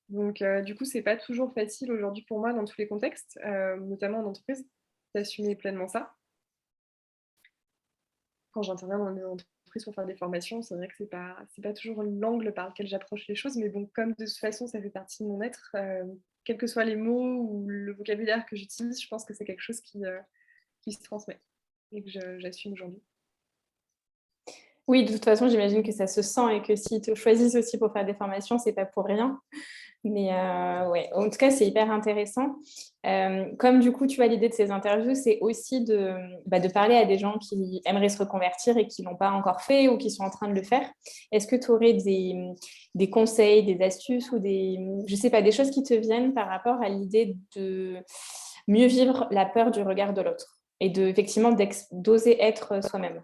Donc du coup, c'est pas toujours facile aujourd'hui pour moi dans tous les contextes, notamment en entreprise, d'assumer pleinement ça. Quand j'interviens dans des entreprises pour faire des formations, c'est vrai que c'est pas toujours l'angle par lequel j'approche les choses, mais bon, comme de toute façon, ça fait partie de mon être, quels que soient les mots ou le vocabulaire que j'utilise, je pense que c'est quelque chose qui se transmet et que j'assume aujourd'hui. Oui, de toute façon, j'imagine que ça se sent et que s'ils te choisissent aussi pour faire des formations, c'est pas pour rien. Mais ouais, en tout cas, c'est hyper intéressant. Comme du coup, tu vois, l'idée de ces interviews, c'est aussi de parler à des gens qui aimeraient se reconvertir et qui ne l'ont pas encore fait ou qui sont en train de le faire. Est-ce que tu aurais des conseils, des astuces ou je sais pas, des choses qui te viennent par rapport à l'idée de mieux vivre la peur du regard de l'autre? et effectivement d'oser être soi-même.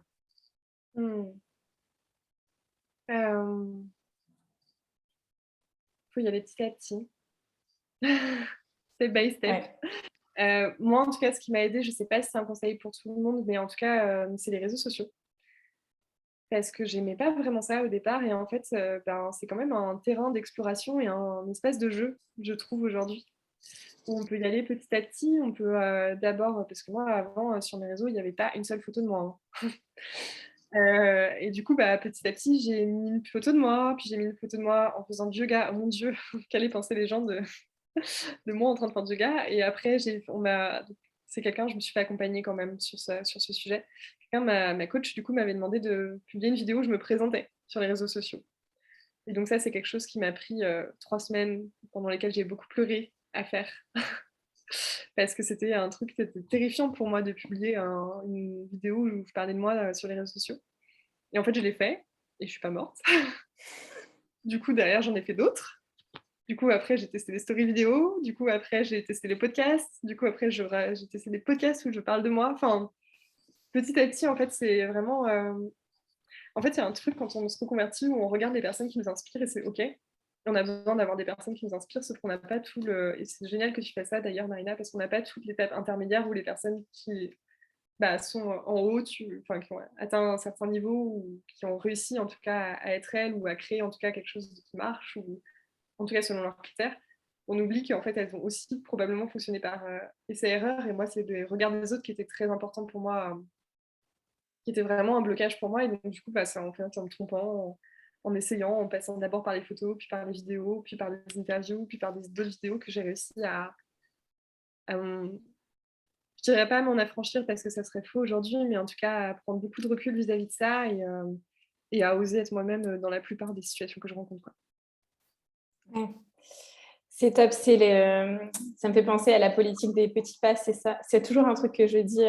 Faut y aller petit à petit, step by step. Ouais. Moi, en tout cas, ce qui m'a aidée, je sais pas si c'est un conseil pour tout le monde, mais en tout cas, c'est les réseaux sociaux. Parce que j'aimais pas vraiment ça au départ et en fait, c'est quand même un terrain d'exploration et un espace de jeu, je trouve aujourd'hui, où on peut y aller petit à petit. On peut, d'abord parce que moi avant, sur mes réseaux, il y avait pas une seule photo de moi, hein. Et du coup, petit à petit, j'ai mis une photo de moi, puis j'ai mis une photo de moi en faisant du yoga. Oh mon Dieu, qu'allaient penser les gens de moi en train de faire du yoga. Et après, c'est quelqu'un, je me suis fait accompagner quand même sur ce sujet. Quelqu'un, ma coach, du coup, m'avait demandé de publier une vidéo où je me présentais sur les réseaux sociaux. Et donc ça, c'est quelque chose qui m'a pris 3 semaines, pendant lesquelles j'ai beaucoup pleuré à faire. Parce que c'était un truc qui était terrifiant pour moi de publier une vidéo où je parlais de moi sur les réseaux sociaux. Et en fait, je l'ai fait et je suis pas morte. Du coup, derrière, j'en ai fait d'autres. Du coup, après, j'ai testé les stories vidéo. Du coup, après, j'ai testé les podcasts. Du coup, après, j'ai testé des podcasts où je parle de moi. Enfin, petit à petit, en fait, c'est vraiment... En fait, il y a un truc quand on se reconvertit où on regarde les personnes qui nous inspirent et c'est OK. On a besoin d'avoir des personnes qui nous inspirent, sauf qu'on n'a pas tout le... Et c'est génial que tu fasses ça, d'ailleurs, Marina, parce qu'on n'a pas toute l'étape intermédiaire où les personnes qui sont en haut, enfin, qui ont atteint un certain niveau ou qui ont réussi en tout cas à être elles ou à créer en tout cas quelque chose qui marche ou en tout cas selon leurs critères. On oublie qu'en fait elles ont aussi probablement fonctionné par essai-erreur et moi c'est le regard des autres qui était très important pour moi, qui était vraiment un blocage pour moi et donc du coup c'est en fait en me trompant, en essayant, en passant d'abord par les photos, puis par les vidéos, puis par les interviews, puis par d'autres vidéos que j'ai réussi à je dirais pas à m'en affranchir parce que ça serait faux aujourd'hui, mais en tout cas à prendre beaucoup de recul vis-à-vis de ça et à oser être moi-même dans la plupart des situations que je rencontre, quoi. Ouais. C'est top, ça me fait penser à la politique des petits pas, c'est ça. C'est toujours un truc que je dis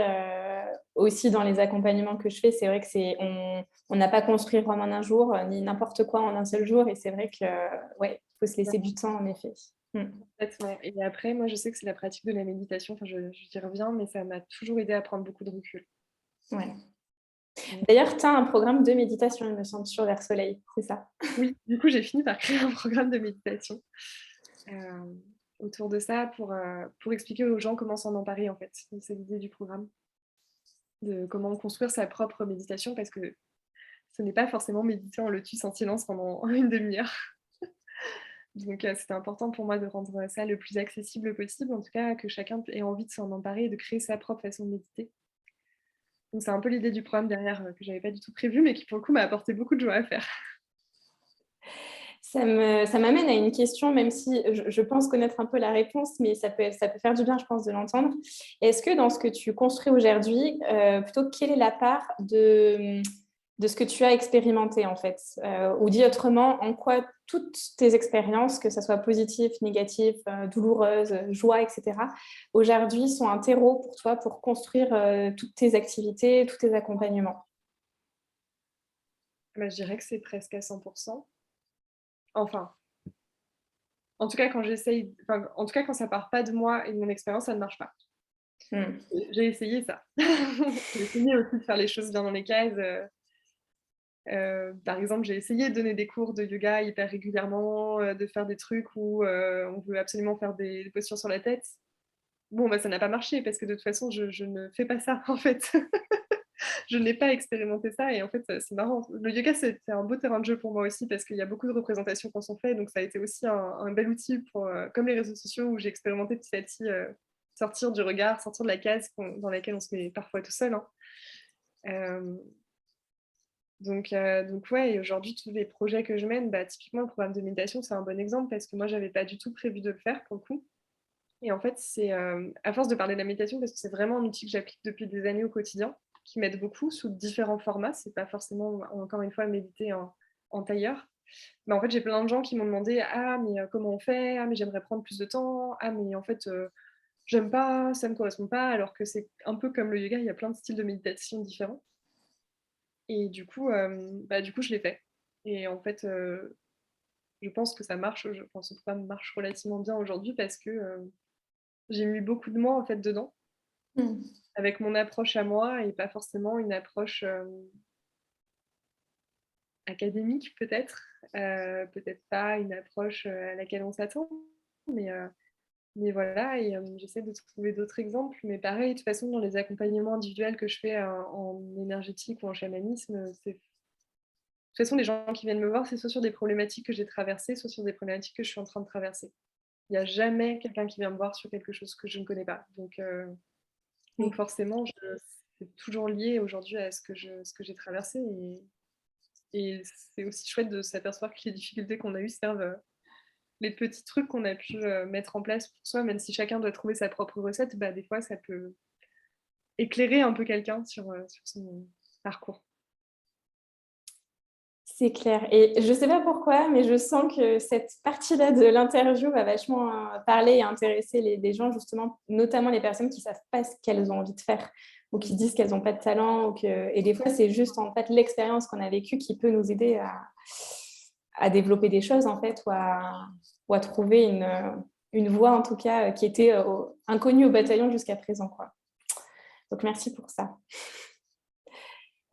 aussi dans les accompagnements que je fais. C'est vrai que on n'a pas construit Rome en un jour, ni n'importe quoi en un seul jour. Et c'est vrai que ouais, il faut se laisser du temps, en effet. Complètement. Et après, moi, je sais que c'est la pratique de la méditation. Enfin, j'y reviens, mais ça m'a toujours aidé à prendre beaucoup de recul. Ouais. Donc, D'ailleurs, tu as un programme de méditation, il me semble, sur Vers Soleil, c'est ça? oui, du coup, j'ai fini par créer un programme de méditation autour de ça pour expliquer aux gens comment s'en emparer, en fait. Donc, c'est l'idée du programme, de comment construire sa propre méditation, parce que ce n'est pas forcément méditer en lotus en silence pendant une demi-heure. Donc, c'était important pour moi de rendre ça le plus accessible possible, en tout cas que chacun ait envie de s'en emparer et de créer sa propre façon de méditer. Donc, c'est un peu l'idée du programme derrière que j'avais pas du tout prévu, mais qui pour le coup m'a apporté beaucoup de joie à faire. Ça m'amène à une question, même si je pense connaître un peu la réponse, mais ça peut faire du bien, je pense, de l'entendre. Est-ce que dans ce que tu construis aujourd'hui, plutôt quelle est la part de ce que tu as expérimenté, en fait? Ou dit autrement, en quoi toutes tes expériences, que ce soit positives, négatives, douloureuses, joie, etc., aujourd'hui sont un terreau pour toi pour construire toutes tes activités, tous tes accompagnements? Je dirais que c'est presque à 100%. Enfin, en tout cas, en tout cas, quand ça part pas de moi et de mon expérience, ça ne marche pas. J'ai essayé ça. J'ai essayé aussi de faire les choses bien dans les cases. Par exemple, j'ai essayé de donner des cours de yoga hyper régulièrement, de faire des trucs où on veut absolument faire des postures sur la tête. Bon, ça n'a pas marché parce que de toute façon, je ne fais pas ça en fait. Je n'ai pas expérimenté ça et en fait, c'est marrant. Le yoga, c'était un beau terrain de jeu pour moi aussi parce qu'il y a beaucoup de représentations qu'on s'en fait. Donc, ça a été aussi un bel outil pour, comme les réseaux sociaux, où j'ai expérimenté petit à petit sortir du regard, sortir de la case dans laquelle on se met parfois tout seul, hein. Euh, donc ouais, et aujourd'hui, tous les projets que je mène, typiquement le programme de méditation, c'est un bon exemple parce que moi, j'avais pas du tout prévu de le faire pour le coup. Et en fait, c'est à force de parler de la méditation, parce que c'est vraiment un outil que j'applique depuis des années au quotidien, qui m'aide beaucoup sous différents formats. C'est pas forcément, encore une fois, méditer en tailleur. Mais en fait, j'ai plein de gens qui m'ont demandé: ah, mais comment on fait? Ah, mais j'aimerais prendre plus de temps. Ah, mais en fait, j'aime pas, ça me correspond pas. Alors que c'est un peu comme le yoga, il y a plein de styles de méditation différents. Et du coup, je l'ai fait. Et en fait, je pense que ça marche. Je pense que le programme marche relativement bien aujourd'hui parce que j'ai mis beaucoup de moi en fait dedans. avec mon approche à moi et pas forcément une approche académique peut-être, peut-être pas une approche à laquelle on s'attend, mais, heu, mais voilà. Et j'essaie de trouver d'autres exemples, mais pareil, de toute façon, dans les accompagnements individuels que je fais en énergétique ou en chamanisme, c'est de toute façon, les gens qui viennent me voir, c'est soit sur des problématiques que j'ai traversées, soit sur des problématiques que je suis en train de traverser. Il y a jamais quelqu'un qui vient me voir sur quelque chose que je ne connais pas. Donc Oui. forcément, c'est toujours lié aujourd'hui à ce que j'ai traversé. Et c'est aussi chouette de s'apercevoir que les difficultés qu'on a eues servent, les petits trucs qu'on a pu mettre en place pour soi, même si chacun doit trouver sa propre recette, bah, des fois, ça peut éclairer un peu quelqu'un sur son parcours. C'est clair. Et je ne sais pas pourquoi, mais je sens que cette partie-là de l'interview va vachement parler et intéresser les gens, justement, notamment les personnes qui ne savent pas ce qu'elles ont envie de faire ou qui disent qu'elles n'ont pas de talent. Et des fois, c'est juste en fait l'expérience qu'on a vécue qui peut nous aider à développer des choses, en fait, ou à trouver une voie, en tout cas, qui était inconnue au bataillon jusqu'à présent, quoi. Donc, merci pour ça.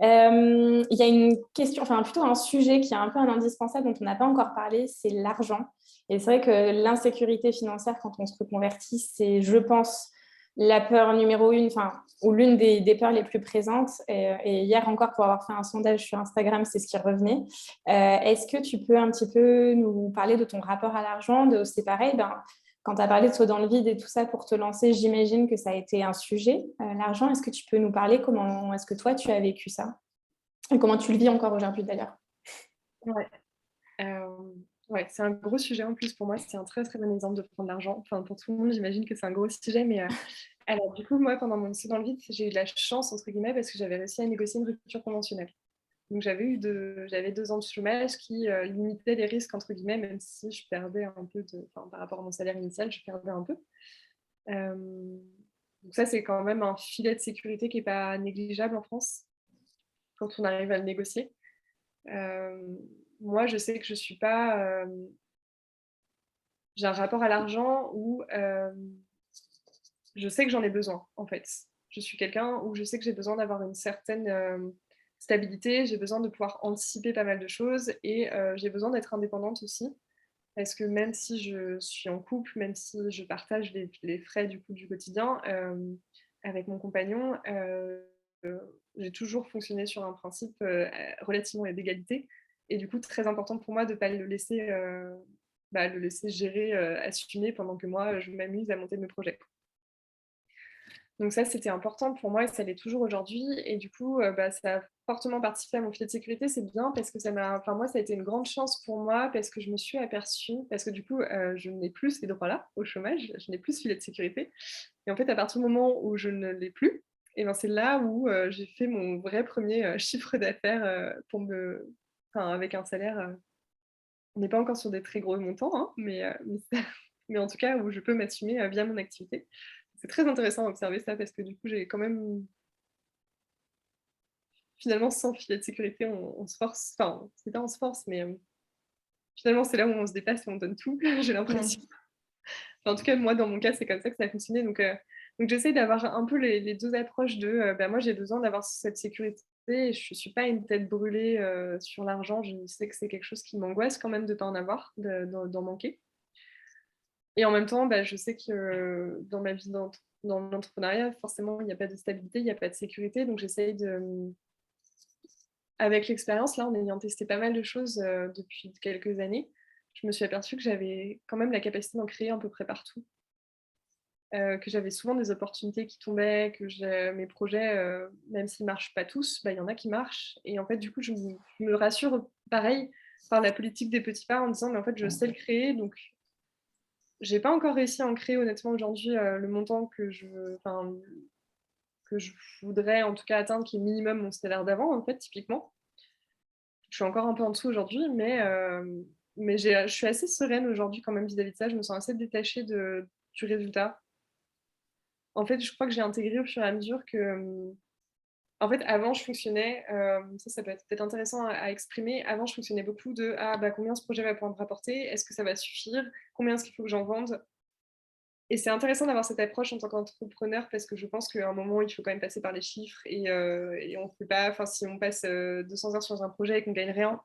Il y a une question, enfin plutôt un sujet qui est un peu un indispensable dont on n'a pas encore parlé, c'est l'argent. Et c'est vrai que l'insécurité financière quand on se reconvertit, c'est, je pense, la peur numéro une, enfin, ou l'une des peurs les plus présentes. Et hier encore, pour avoir fait un sondage sur Instagram, c'est ce qui revenait. Est-ce que tu peux un petit peu nous parler de ton rapport à l'argent? C'est pareil, ben, quand tu as parlé de saut dans le vide et tout ça pour te lancer, j'imagine que ça a été un sujet, l'argent. Est-ce que tu peux nous parler comment est-ce que toi, tu as vécu ça? Et comment tu le vis encore aujourd'hui d'ailleurs? Ouais, ouais, c'est un gros sujet en plus pour moi, c'est un très, très bon exemple de prendre l'argent. Enfin, pour tout le monde, j'imagine que c'est un gros sujet, mais alors du coup, moi, pendant mon saut dans le vide, j'ai eu de la «chance» entre guillemets parce que j'avais réussi à négocier une rupture conventionnelle. Donc j'avais 2 ans de chômage qui, limitaient les risques entre guillemets, même si je perdais un peu par rapport à mon salaire initial, je perdais un peu. Hem, donc ça, c'est quand même un filet de sécurité qui est pas négligeable en France, quand on arrive à le négocier. Hem, Moi, je sais que je suis pas, j'ai un rapport à l'argent où, je sais que j'en ai besoin, en fait. Je suis quelqu'un où je sais que j'ai besoin d'avoir une certaine, stabilité, j'ai besoin de pouvoir anticiper pas mal de choses et j'ai besoin d'être indépendante aussi. Parce que même si je suis en couple, même si je partage les frais du coup du quotidien, avec mon compagnon, j'ai toujours fonctionné sur un principe, relativement d'égalité et du coup très important pour moi de pas le laisser, le laisser gérer, assumer pendant que moi, je m'amuse à monter mes projets. Donc ça, c'était important pour moi et ça l'est toujours aujourd'hui et du coup, ça a fortement participé à mon filet de sécurité. C'est bien parce que moi, ça a été une grande chance pour moi parce que je me suis aperçue parce que du coup, je n'ai plus ces droits-là au chômage, je n'ai plus ce filet de sécurité et en fait, à partir du moment où je ne l'ai plus et ben, c'est là où, j'ai fait mon vrai premier chiffre d'affaires, avec un salaire, on n'est pas encore sur des très gros montants, hein, mais en tout cas où je peux m'assumer, via mon activité. C'est très intéressant à observer ça parce que du coup, j'ai quand même finalement sans filet de sécurité, on se force, enfin, c'est pas on se force, mais finalement, c'est là où on se dépasse et on donne tout, j'ai l'impression. Mmh. Enfin, en tout cas, moi, dans mon cas, c'est comme ça que ça a fonctionné donc j'essaie d'avoir un peu les 2 approches moi, j'ai besoin d'avoir cette sécurité et je suis pas une tête brûlée, sur l'argent. Je sais que c'est quelque chose qui m'angoisse quand même de pas en avoir, d'en manquer. Et en même temps, je sais que dans ma vie dans l'entrepreneuriat, forcément, il y a pas de stabilité, il y a pas de sécurité, donc j'essaye de, avec l'expérience, là, en ayant testé pas mal de choses, depuis quelques années, je me suis aperçue que j'avais quand même la capacité d'en créer à peu près partout, que j'avais souvent des opportunités qui tombaient, mes projets, même s'ils marchent pas tous, il y en a qui marchent et en fait, du coup, je me rassure pareil par la politique des petits pas en me disant: «Mais en fait, je sais le créer donc j'ai pas encore réussi à en créer honnêtement aujourd'hui, le montant que je voudrais en tout cas atteindre, qui est minimum mon salaire d'avant, en fait, typiquement. Je suis encore un peu en dessous aujourd'hui, mais je suis assez sereine aujourd'hui quand même vis-à-vis de ça. Je me sens assez détachée du résultat. En fait, je crois que j'ai intégré au fur et à mesure que, en fait, avant, je fonctionnais, ça peut être peut-être intéressant à exprimer. Avant, je fonctionnais beaucoup de: «Ah, combien ce projet va pouvoir me rapporter? Est-ce que ça va suffire? Combien est-ce qu'il faut que j'en vende?» Et c'est intéressant d'avoir cette approche en tant qu'entrepreneur parce que je pense qu'à un moment, il faut quand même passer par les chiffres et on fait pas, enfin, si on passe 200 heures sur un projet et qu'on gagne rien,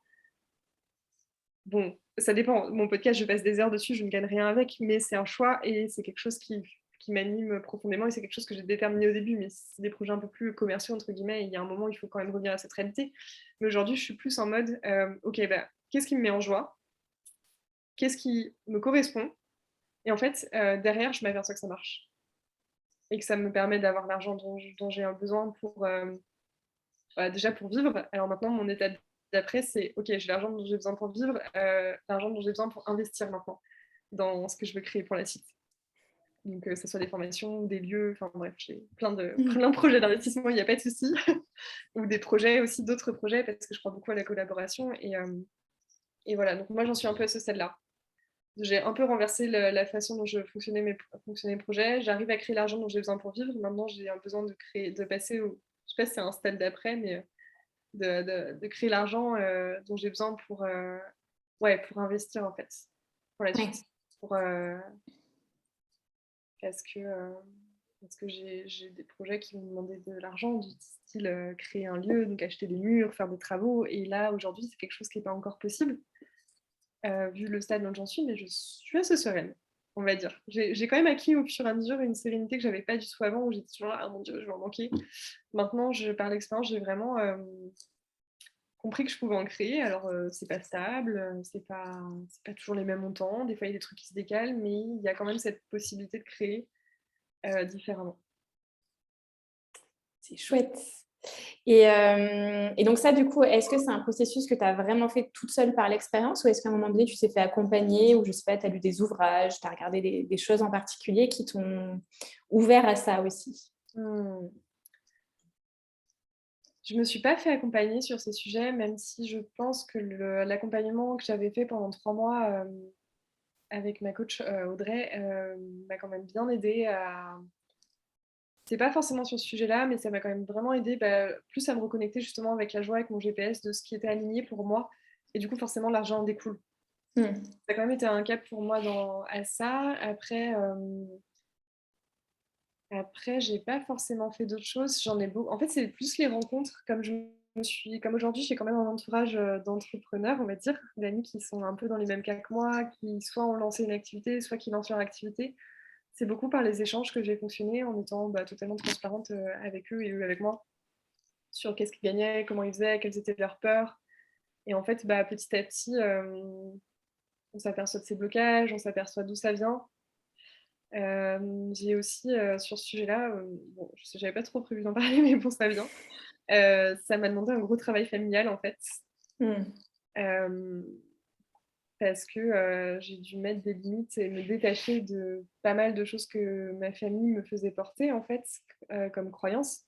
bon, ça dépend. Mon podcast, je passe des heures dessus, je ne gagne rien avec, mais c'est un choix et c'est quelque chose qui m'anime profondément et c'est quelque chose que j'ai déterminé au début, mais c'est des projets un peu plus commerciaux, entre guillemets, et il y a un moment, il faut quand même revenir à cette réalité. Mais aujourd'hui, je suis plus en mode, ok, bah, qu'est-ce qui me met en joie? Qu'est-ce qui me correspond? Et en fait, derrière, je m'aperçois que ça marche et que ça me permet d'avoir l'argent dont j'ai un besoin pour, bah, déjà pour vivre. Alors maintenant, mon étape d'après, c'est OK, j'ai l'argent dont j'ai besoin pour vivre, l'argent dont j'ai besoin pour investir maintenant dans ce que je veux créer pour la suite. Donc, que ce soit des formations, des lieux, enfin bref, j'ai plein de projets d'investissement, il n'y a pas de souci. Ou des projets aussi, d'autres projets, parce que je crois beaucoup à la collaboration. Et voilà, donc moi, j'en suis un peu à ce stade-là. J'ai un peu renversé la façon dont je fonctionnais mes projets. J'arrive à créer l'argent dont j'ai besoin pour vivre. Maintenant, j'ai un besoin de passer au. Je sais pas si c'est un stade d'après, mais de créer l'argent dont j'ai besoin ouais, pour investir en fait, pour la Ouais. suite. Pour, parce que, euh, parce que j'ai des projets qui vont me demander de l'argent, du style créer un lieu, donc acheter des murs, faire des travaux. Et là, aujourd'hui, c'est quelque chose qui n'est pas encore possible. Vu le stade où j'en suis, mais je suis assez sereine, on va dire. J'ai quand même acquis au fur et à mesure une sérénité que j'avais pas du tout avant, où j'étais toujours là, ah mon Dieu, je vais en manquer. Maintenant, par l'expérience, j'ai vraiment compris que je pouvais en créer. Alors, c'est pas stable, c'est pas toujours les mêmes montants, des fois il y a des trucs qui se décalent, mais il y a quand même cette possibilité de créer différemment. C'est chouette. Et donc ça, du coup, est-ce que c'est un processus que tu as vraiment fait toute seule par l'expérience ou est-ce qu'à un moment donné, tu t'es fait accompagner ou je sais pas, tu as lu des ouvrages, tu as regardé des choses en particulier qui t'ont ouvert à ça aussi? Hmm. Je me suis pas fait accompagner sur ces sujets, même si je pense que l'accompagnement que j'avais fait pendant 3 mois avec ma coach Audrey m'a quand même bien aidée à. C'est pas forcément sur ce sujet-là, mais ça m'a quand même vraiment aidée plus à me reconnecter justement avec la joie, avec mon GPS, de ce qui était aligné pour moi. Et du coup, forcément, l'argent en découle. Hmm. Ça a quand même été un cap pour moi à ça. Après, j'ai pas forcément fait d'autres choses. J'en ai beau. En fait, c'est plus les rencontres. Comme aujourd'hui, j'ai quand même un entourage d'entrepreneurs, on va dire, d'amis qui sont un peu dans les mêmes cas que moi, qui soit ont lancé une activité, soit qui lancent leur activité. C'est beaucoup par les échanges que j'ai fonctionné en étant totalement transparente avec eux et eux avec moi sur qu'est-ce qu'ils gagnaient, comment ils faisaient, quelles étaient leurs peurs. Et en fait, petit à petit, on s'aperçoit de ces blocages, on s'aperçoit d'où ça vient. J'ai aussi, sur ce sujet-là, bon, j'avais pas trop prévu d'en parler, mais bon, ça vient. Ça m'a demandé un gros travail familial, en fait. Hmm. Euh, Parce que j'ai dû mettre des limites et me détacher de pas mal de choses que ma famille me faisait porter, en fait, comme croyance.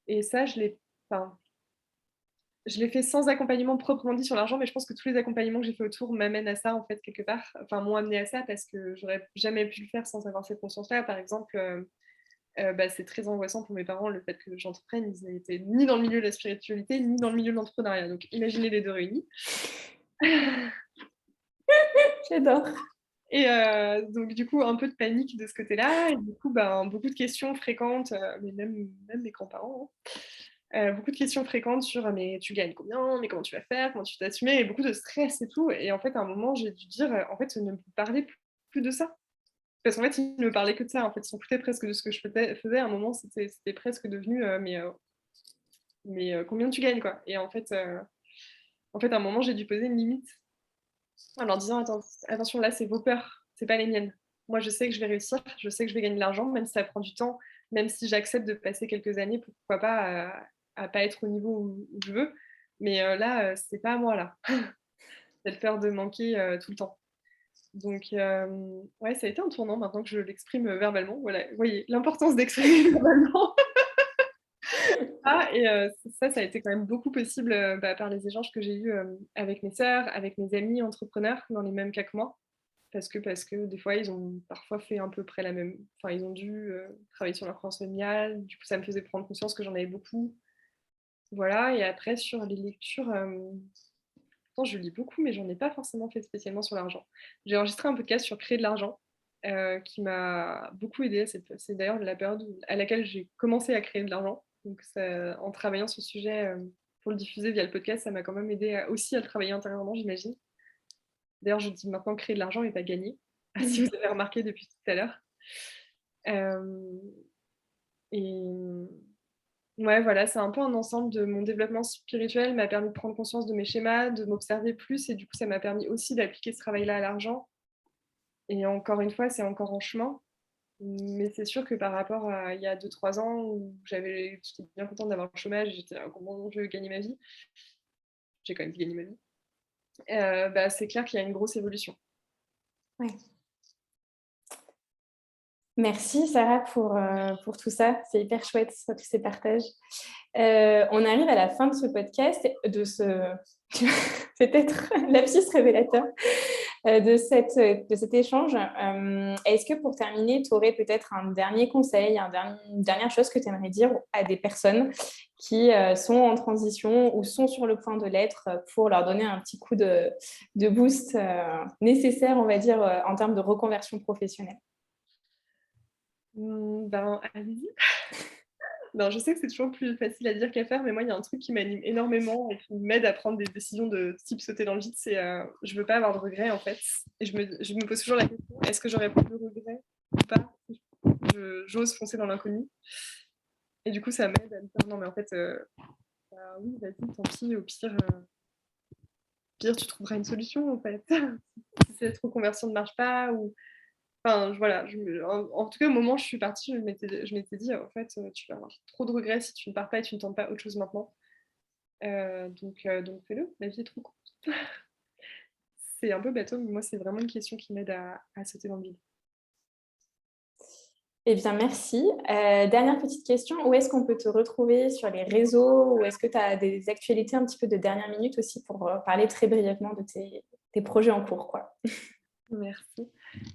Et ça, enfin, je l'ai fait sans accompagnement proprement dit sur l'argent, mais je pense que tous les accompagnements que j'ai fait autour m'amènent à ça, en fait, quelque part. Enfin, m'ont amené à ça parce que j'aurais jamais pu le faire sans avoir cette conscience-là. Par exemple, c'est très angoissant pour mes parents le fait que j'entreprenne. Ils n'étaient ni dans le milieu de la spiritualité, ni dans le milieu de l'entrepreneuriat. Donc, imaginez les deux réunis. J'adore. Et donc, du coup, un peu de panique de ce côté-là. Et du coup, beaucoup de questions fréquentes, mais même mes grands-parents, hein. Beaucoup de questions fréquentes sur mais tu gagnes combien, mais comment tu vas faire, comment tu t'assumer, et beaucoup de stress et tout. Et en fait, à un moment, j'ai dû dire en fait, ne me parlez plus de ça. Parce qu'en fait, ils ne me parlaient que de ça. En fait, ils s'en foutaient presque de ce que je faisais. À un moment, c'était presque devenu mais combien tu gagnes, quoi. Et en fait, à un moment, j'ai dû poser une limite en leur disant attention, là, c'est vos peurs, c'est pas les miennes. Moi, je sais que je vais réussir, je sais que je vais gagner de l'argent, même si ça prend du temps, même si j'accepte de passer quelques années, pourquoi pas, à pas être au niveau où je veux. Mais là, c'est pas à moi, là. Cette peur de manquer tout le temps. Donc, ouais, ça a été un tournant maintenant que je l'exprime verbalement. Voilà, vous voyez, l'importance d'exprimer verbalement. Et ça a été quand même beaucoup possible par les échanges que j'ai eus avec mes sœurs, avec mes amis entrepreneurs dans les mêmes cas que moi. Parce que des fois, ils ont parfois fait à peu près la même. Enfin, ils ont dû travailler sur leur croissance familiale. Du coup, ça me faisait prendre conscience que j'en avais beaucoup. Voilà. Et après, sur les lectures, pourtant, je lis beaucoup, mais j'en ai pas forcément fait spécialement sur l'argent. J'ai enregistré un podcast sur créer de l'argent. qui m'a beaucoup aidée. C'est d'ailleurs la période à laquelle j'ai commencé à créer de l'argent. Donc, en travaillant sur ce sujet pour le diffuser via le podcast, ça m'a quand même aidé aussi à le travailler intérieurement, j'imagine. D'ailleurs, je dis maintenant créer de l'argent et pas gagner, si vous avez remarqué depuis tout à l'heure. Et ouais, voilà, c'est un peu un ensemble de mon développement spirituel m'a permis de prendre conscience de mes schémas, de m'observer plus, et du coup, ça m'a permis aussi d'appliquer ce travail-là à l'argent. Et encore une fois, c'est encore en chemin. Mais c'est sûr que par rapport à il y a 2-3 ans où j'étais bien contente d'avoir le chômage, j'étais là: «Comment je vais gagner ma vie?» J'ai quand même gagné ma vie. Bah, c'est clair qu'il y a une grosse évolution. Ouais. Merci Sarah pour tout ça. C'est hyper chouette, tous ces partages. On arrive à la fin de ce podcast, peut-être lapsus révélateur de cet échange. Est-ce que pour terminer, tu aurais peut-être un dernier conseil, une dernière chose que tu aimerais dire à des personnes qui sont en transition ou sont sur le point de l'être pour leur donner un petit coup de boost nécessaire, on va dire, en termes de reconversion professionnelle? Ben, allez-y. Non, je sais que c'est toujours plus facile à dire qu'à faire, mais moi, il y a un truc qui m'anime énormément et qui m'aide à prendre des décisions de type sauter dans le vide, c'est je veux pas avoir de regrets en fait. Et je me pose toujours la question, est-ce que j'aurais plus de regrets ou pas? J'ose foncer dans l'inconnu. Et du coup, ça m'aide à me dire non, mais en fait, bah oui, vas-y, tant pis, au pire, tu trouveras une solution en fait. Si cette reconversion ne marche pas, ou enfin, voilà, en tout cas, au moment où je suis partie, je m'étais dit: «En fait, tu vas avoir trop de regrets si tu ne pars pas et tu ne tentes pas autre chose maintenant». Donc fais-le, la vie est trop courte. C'est un peu bateau, mais moi, c'est vraiment une question qui m'aide à sauter dans le vide. Eh bien, merci. Dernière petite question, où est-ce qu'on peut te retrouver sur les réseaux? Ou est-ce que tu as des actualités un petit peu de dernière minute aussi pour parler très brièvement de tes projets en cours, quoi? Merci.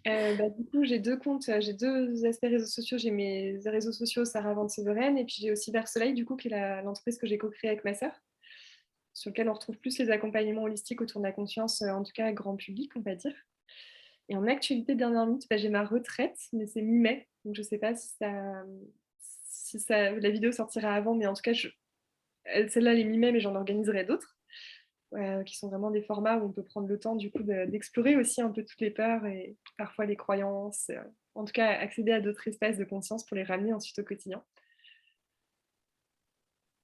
Bah, du coup, j'ai 2 comptes, j'ai 2 aspects réseaux sociaux. J'ai mes réseaux sociaux Sarah Van Severen, et puis j'ai aussi Versoleil, du coup, qui est l'entreprise que j'ai co-créée avec ma sœur, sur lequel on retrouve plus les accompagnements holistiques autour de la conscience, en tout cas grand public, on va dire. Et en actualité dernière minute, bah, j'ai ma retraite, mais c'est mi-mai, donc je sais pas si la vidéo sortira avant, mais en tout cas, celle-là, elle est mi-mai, mais j'en organiserai d'autres, qui sont vraiment des formats où on peut prendre le temps du coup d'explorer aussi un peu toutes les peurs et parfois les croyances, en tout cas accéder à d'autres espaces de conscience pour les ramener ensuite au quotidien.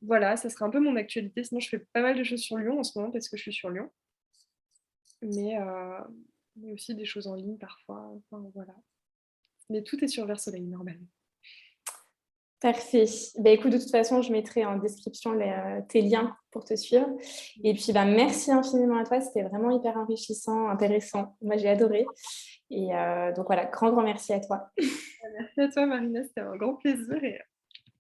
Voilà, ça sera un peu mon actualité. Sinon, je fais pas mal de choses sur Lyon en ce moment parce que je suis sur Lyon, mais, mais aussi des choses en ligne parfois, enfin voilà. Mais tout est sur Versoleil normalement. Parfait. Bah, écoute, de toute façon, je mettrai en description tes liens pour te suivre. Et puis, bah, merci infiniment à toi. C'était vraiment hyper enrichissant, intéressant. Moi, j'ai adoré. Et donc, voilà, grand, grand merci à toi. Merci à toi Marina, c'était un grand plaisir et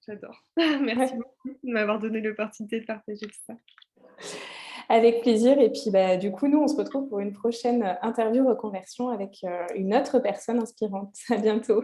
j'adore. Merci Ouais, beaucoup de m'avoir donné l'opportunité de partager tout ça. avec plaisir. Et puis, bah, du coup, nous, on se retrouve pour une prochaine interview reconversion avec une autre personne inspirante. À bientôt.